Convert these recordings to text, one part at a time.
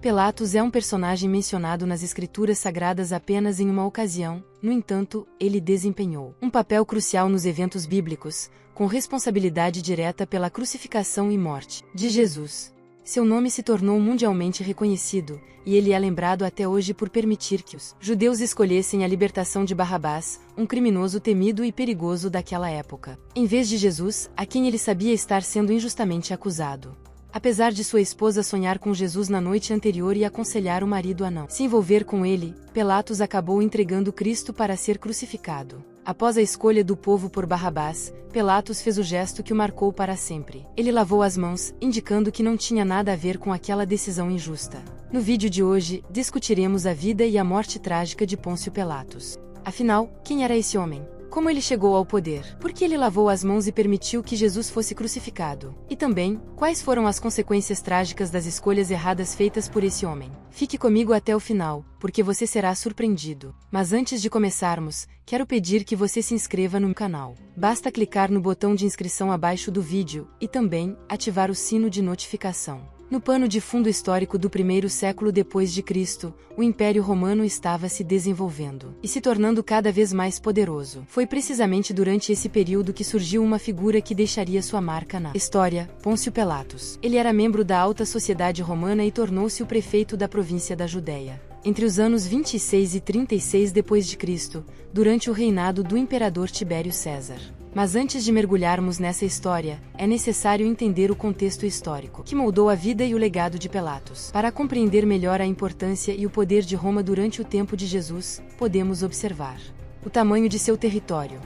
Pilatos é um personagem mencionado nas Escrituras Sagradas apenas em uma ocasião, no entanto, ele desempenhou um papel crucial nos eventos bíblicos, com responsabilidade direta pela crucificação e morte de Jesus. Seu nome se tornou mundialmente reconhecido, e ele é lembrado até hoje por permitir que os judeus escolhessem a libertação de Barrabás, um criminoso temido e perigoso daquela época, em vez de Jesus, a quem ele sabia estar sendo injustamente acusado. Apesar de sua esposa sonhar com Jesus na noite anterior e aconselhar o marido a não se envolver com ele, Pilatos acabou entregando Cristo para ser crucificado. Após a escolha do povo por Barrabás, Pilatos fez o gesto que o marcou para sempre. Ele lavou as mãos, indicando que não tinha nada a ver com aquela decisão injusta. No vídeo de hoje, discutiremos a vida e a morte trágica de Pôncio Pilatos. Afinal, quem era esse homem? Como ele chegou ao poder? Por que ele lavou as mãos e permitiu que Jesus fosse crucificado? E também, quais foram as consequências trágicas das escolhas erradas feitas por esse homem? Fique comigo até o final, porque você será surpreendido. Mas antes de começarmos, quero pedir que você se inscreva no canal. Basta clicar no botão de inscrição abaixo do vídeo, e também, ativar o sino de notificação. No pano de fundo histórico do primeiro século depois de Cristo, o Império Romano estava se desenvolvendo e se tornando cada vez mais poderoso. Foi precisamente durante esse período que surgiu uma figura que deixaria sua marca na história, Pôncio Pilatos. Ele era membro da alta sociedade romana e tornou-se o prefeito da província da Judéia. Entre os anos 26 e 36 d.C., durante o reinado do imperador Tibério César. Mas antes de mergulharmos nessa história, é necessário entender o contexto histórico que moldou a vida e o legado de Pilatos. Para compreender melhor a importância e o poder de Roma durante o tempo de Jesus, podemos observar o tamanho de seu território.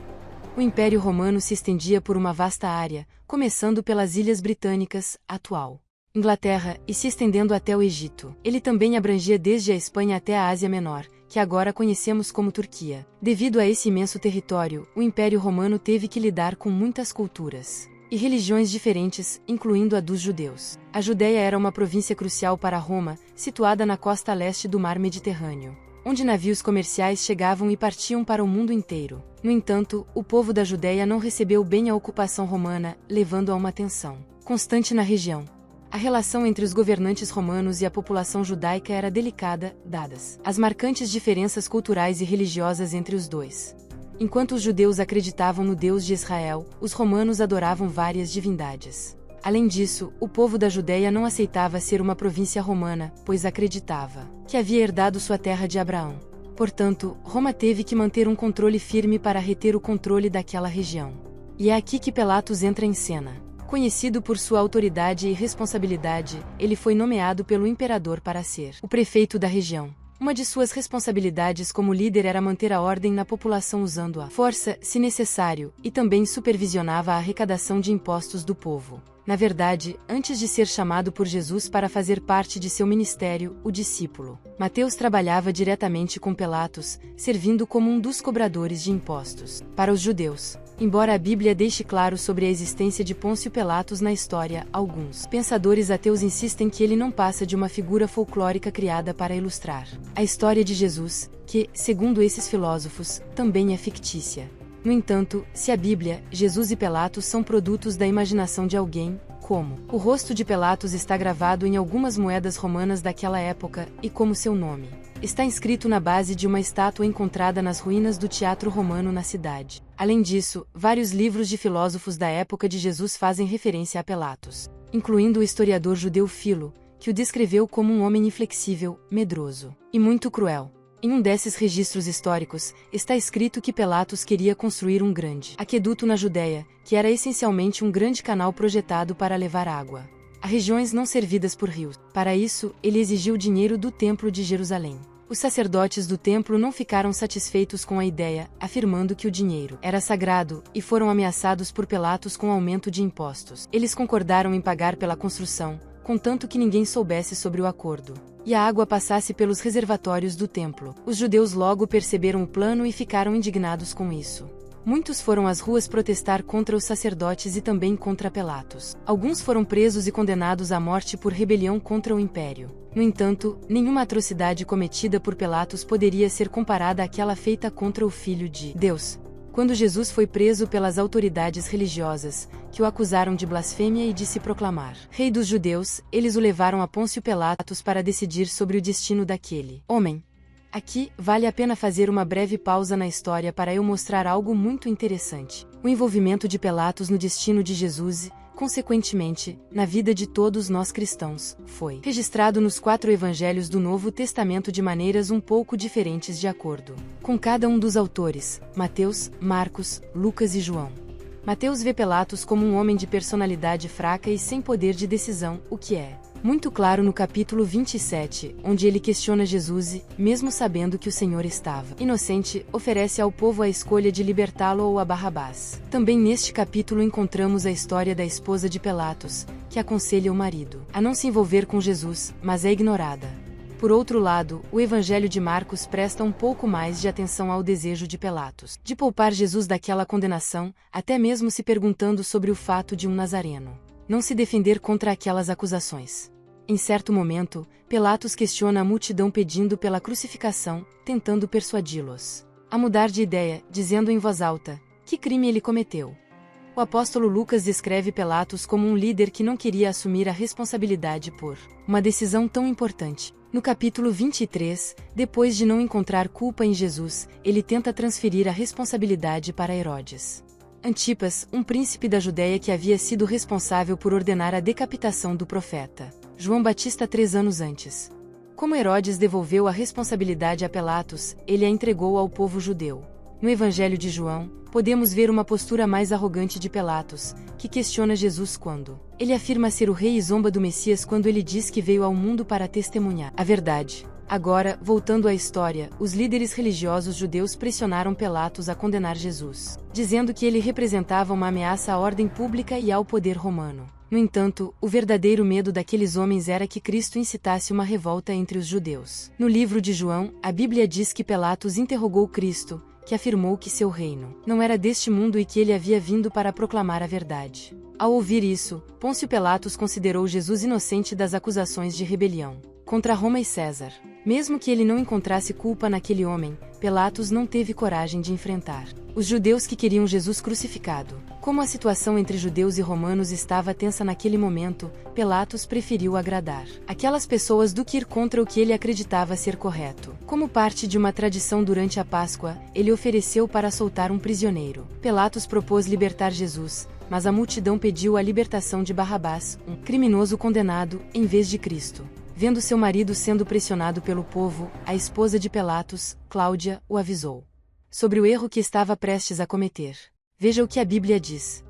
O Império Romano se estendia por uma vasta área, começando pelas Ilhas Britânicas, atual Inglaterra, e se estendendo até o Egito. Ele também abrangia desde a Espanha até a Ásia Menor, que agora conhecemos como Turquia. Devido a esse imenso território, o Império Romano teve que lidar com muitas culturas e religiões diferentes, incluindo a dos judeus. A Judéia era uma província crucial para Roma, situada na costa leste do Mar Mediterrâneo, onde navios comerciais chegavam e partiam para o mundo inteiro. No entanto, o povo da Judéia não recebeu bem a ocupação romana, levando a uma tensão constante na região. A relação entre os governantes romanos e a população judaica era delicada, dadas as marcantes diferenças culturais e religiosas entre os dois. Enquanto os judeus acreditavam no Deus de Israel, os romanos adoravam várias divindades. Além disso, o povo da Judéia não aceitava ser uma província romana, pois acreditava que havia herdado sua terra de Abraão. Portanto, Roma teve que manter um controle firme para reter o controle daquela região. E é aqui que Pilatos entra em cena. Conhecido por sua autoridade e responsabilidade, ele foi nomeado pelo imperador para ser o prefeito da região. Uma de suas responsabilidades como líder era manter a ordem na população usando a força, se necessário, e também supervisionava a arrecadação de impostos do povo. Na verdade, antes de ser chamado por Jesus para fazer parte de seu ministério, o discípulo Mateus trabalhava diretamente com Pilatos, servindo como um dos cobradores de impostos para os judeus. Embora a Bíblia deixe claro sobre a existência de Pôncio Pilatos na história, alguns pensadores ateus insistem que ele não passa de uma figura folclórica criada para ilustrar a história de Jesus, que, segundo esses filósofos, também é fictícia. No entanto, se a Bíblia, Jesus e Pilatos são produtos da imaginação de alguém, como o rosto de Pilatos está gravado em algumas moedas romanas daquela época, e como seu nome está inscrito na base de uma estátua encontrada nas ruínas do Teatro Romano na cidade. Além disso, vários livros de filósofos da época de Jesus fazem referência a Pilatos, incluindo o historiador judeu Filo, que o descreveu como um homem inflexível, medroso e muito cruel. Em um desses registros históricos, está escrito que Pilatos queria construir um grande aqueduto na Judéia, que era essencialmente um grande canal projetado para levar água a regiões não servidas por rios. Para isso, ele exigiu dinheiro do Templo de Jerusalém. Os sacerdotes do templo não ficaram satisfeitos com a ideia, afirmando que o dinheiro era sagrado, e foram ameaçados por Pilatos com aumento de impostos. Eles concordaram em pagar pela construção, contanto que ninguém soubesse sobre o acordo e a água passasse pelos reservatórios do templo. Os judeus logo perceberam o plano e ficaram indignados com isso. Muitos foram às ruas protestar contra os sacerdotes e também contra Pilatos. Alguns foram presos e condenados à morte por rebelião contra o império. No entanto, nenhuma atrocidade cometida por Pilatos poderia ser comparada àquela feita contra o Filho de Deus. Quando Jesus foi preso pelas autoridades religiosas, que o acusaram de blasfêmia e de se proclamar rei dos judeus, eles o levaram a Pôncio Pilatos para decidir sobre o destino daquele homem. Aqui, vale a pena fazer uma breve pausa na história para eu mostrar algo muito interessante. O envolvimento de Pilatos no destino de Jesus, consequentemente, na vida de todos nós cristãos, foi registrado nos 4 evangelhos do Novo Testamento de maneiras um pouco diferentes de acordo com cada um dos autores, Mateus, Marcos, Lucas e João. Mateus vê Pilatos como um homem de personalidade fraca e sem poder de decisão, o que é muito claro no capítulo 27, onde ele questiona Jesus e, mesmo sabendo que o Senhor estava inocente, oferece ao povo a escolha de libertá-lo ou a Barrabás. Também neste capítulo encontramos a história da esposa de Pilatos, que aconselha o marido a não se envolver com Jesus, mas é ignorada. Por outro lado, o Evangelho de Marcos presta um pouco mais de atenção ao desejo de Pilatos de poupar Jesus daquela condenação, até mesmo se perguntando sobre o fato de um nazareno não se defender contra aquelas acusações. Em certo momento, Pilatos questiona a multidão pedindo pela crucificação, tentando persuadi-los a mudar de ideia, dizendo em voz alta: que crime ele cometeu? O apóstolo Lucas descreve Pilatos como um líder que não queria assumir a responsabilidade por uma decisão tão importante. No capítulo 23, depois de não encontrar culpa em Jesus, ele tenta transferir a responsabilidade para Herodes Antipas, um príncipe da Judéia que havia sido responsável por ordenar a decapitação do profeta João Batista 3 anos antes. Como Herodes devolveu a responsabilidade a Pilatos, ele a entregou ao povo judeu. No Evangelho de João, podemos ver uma postura mais arrogante de Pilatos, que questiona Jesus quando ele afirma ser o rei e zomba do Messias quando ele diz que veio ao mundo para testemunhar a verdade. Agora, voltando à história, os líderes religiosos judeus pressionaram Pilatos a condenar Jesus, dizendo que ele representava uma ameaça à ordem pública e ao poder romano. No entanto, o verdadeiro medo daqueles homens era que Cristo incitasse uma revolta entre os judeus. No livro de João, a Bíblia diz que Pilatos interrogou Cristo, que afirmou que seu reino não era deste mundo e que ele havia vindo para proclamar a verdade. Ao ouvir isso, Pôncio Pilatos considerou Jesus inocente das acusações de rebelião contra Roma e César. Mesmo que ele não encontrasse culpa naquele homem, Pilatos não teve coragem de enfrentar os judeus que queriam Jesus crucificado. Como a situação entre judeus e romanos estava tensa naquele momento, Pilatos preferiu agradar aquelas pessoas do que ir contra o que ele acreditava ser correto. Como parte de uma tradição durante a Páscoa, ele ofereceu para soltar um prisioneiro. Pilatos propôs libertar Jesus, mas a multidão pediu a libertação de Barrabás, um criminoso condenado, em vez de Cristo. Vendo seu marido sendo pressionado pelo povo, a esposa de Pilatos, Cláudia, o avisou sobre o erro que estava prestes a cometer. Veja o que a Bíblia diz.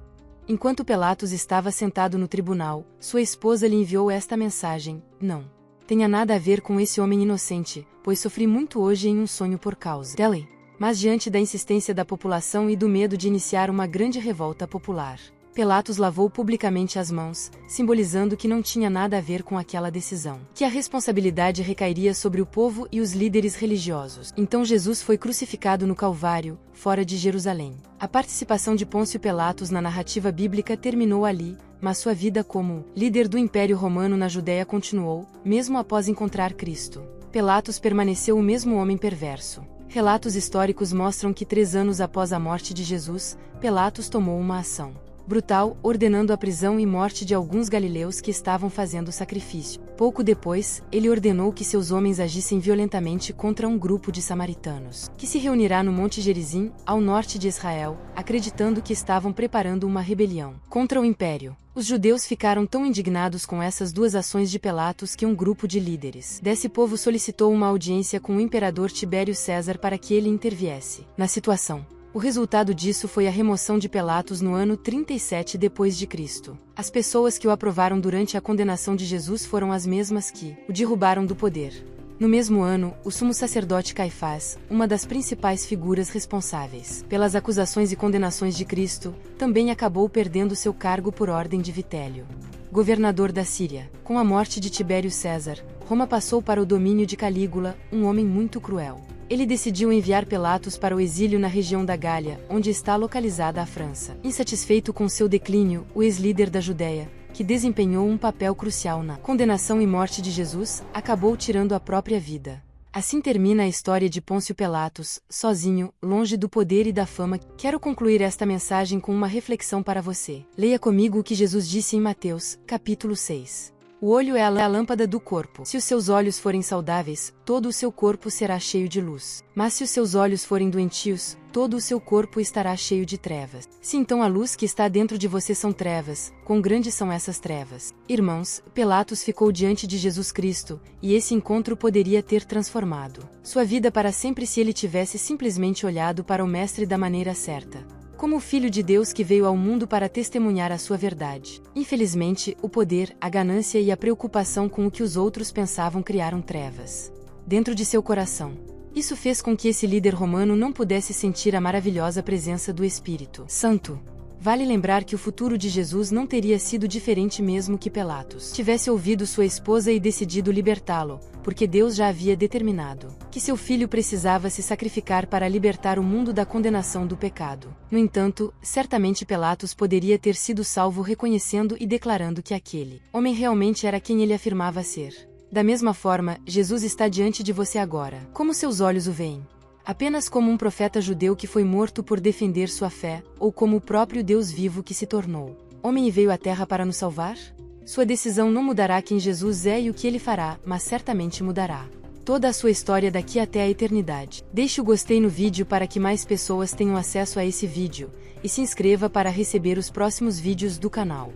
Enquanto Pilatos estava sentado no tribunal, sua esposa lhe enviou esta mensagem: não tenha nada a ver com esse homem inocente, pois sofri muito hoje em um sonho por causa dele. Mas diante da insistência da população e do medo de iniciar uma grande revolta popular, Pilatos lavou publicamente as mãos, simbolizando que não tinha nada a ver com aquela decisão, que a responsabilidade recairia sobre o povo e os líderes religiosos. Então Jesus foi crucificado no Calvário, fora de Jerusalém. A participação de Pôncio Pilatos na narrativa bíblica terminou ali, mas sua vida como líder do Império Romano na Judéia continuou, mesmo após encontrar Cristo. Pilatos permaneceu o mesmo homem perverso. Relatos históricos mostram que 3 anos após a morte de Jesus, Pilatos tomou uma ação brutal, ordenando a prisão e morte de alguns galileus que estavam fazendo sacrifício. Pouco depois, ele ordenou que seus homens agissem violentamente contra um grupo de samaritanos, que se reunirá no Monte Gerizim, ao norte de Israel, acreditando que estavam preparando uma rebelião contra o império. Os judeus ficaram tão indignados com essas duas ações de Pilatos que um grupo de líderes desse povo solicitou uma audiência com o imperador Tibério César para que ele interviesse na situação. O resultado disso foi a remoção de Pilatos no ano 37 depois de Cristo. As pessoas que o aprovaram durante a condenação de Jesus foram as mesmas que o derrubaram do poder. No mesmo ano, o sumo sacerdote Caifás, uma das principais figuras responsáveis pelas acusações e condenações de Cristo, também acabou perdendo seu cargo por ordem de Vitélio, governador da Síria. Com a morte de Tibério César, Roma passou para o domínio de Calígula, um homem muito cruel. Ele decidiu enviar Pilatos para o exílio na região da Gália, onde está localizada a França. Insatisfeito com seu declínio, o ex-líder da Judéia, que desempenhou um papel crucial na condenação e morte de Jesus, acabou tirando a própria vida. Assim termina a história de Pôncio Pilatos, sozinho, longe do poder e da fama. Quero concluir esta mensagem com uma reflexão para você. Leia comigo o que Jesus disse em Mateus, capítulo 6. O olho é a lâmpada do corpo. Se os seus olhos forem saudáveis, todo o seu corpo será cheio de luz. Mas se os seus olhos forem doentios, todo o seu corpo estará cheio de trevas. Se então a luz que está dentro de você são trevas, quão grandes são essas trevas? Irmãos, Pilatos ficou diante de Jesus Cristo, e esse encontro poderia ter transformado sua vida para sempre se ele tivesse simplesmente olhado para o Mestre da maneira certa. Como o Filho de Deus que veio ao mundo para testemunhar a sua verdade. Infelizmente, o poder, a ganância e a preocupação com o que os outros pensavam criaram trevas dentro de seu coração. Isso fez com que esse líder romano não pudesse sentir a maravilhosa presença do Espírito Santo. Vale lembrar que o futuro de Jesus não teria sido diferente mesmo que Pilatos tivesse ouvido sua esposa e decidido libertá-lo, porque Deus já havia determinado que seu filho precisava se sacrificar para libertar o mundo da condenação do pecado. No entanto, certamente Pilatos poderia ter sido salvo reconhecendo e declarando que aquele homem realmente era quem ele afirmava ser. Da mesma forma, Jesus está diante de você agora. Como seus olhos o veem? Apenas como um profeta judeu que foi morto por defender sua fé, ou como o próprio Deus vivo que se tornou homem e veio à terra para nos salvar? Sua decisão não mudará quem Jesus é e o que ele fará, mas certamente mudará toda a sua história daqui até a eternidade. Deixe o gostei no vídeo para que mais pessoas tenham acesso a esse vídeo, e se inscreva para receber os próximos vídeos do canal.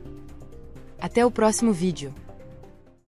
Até o próximo vídeo.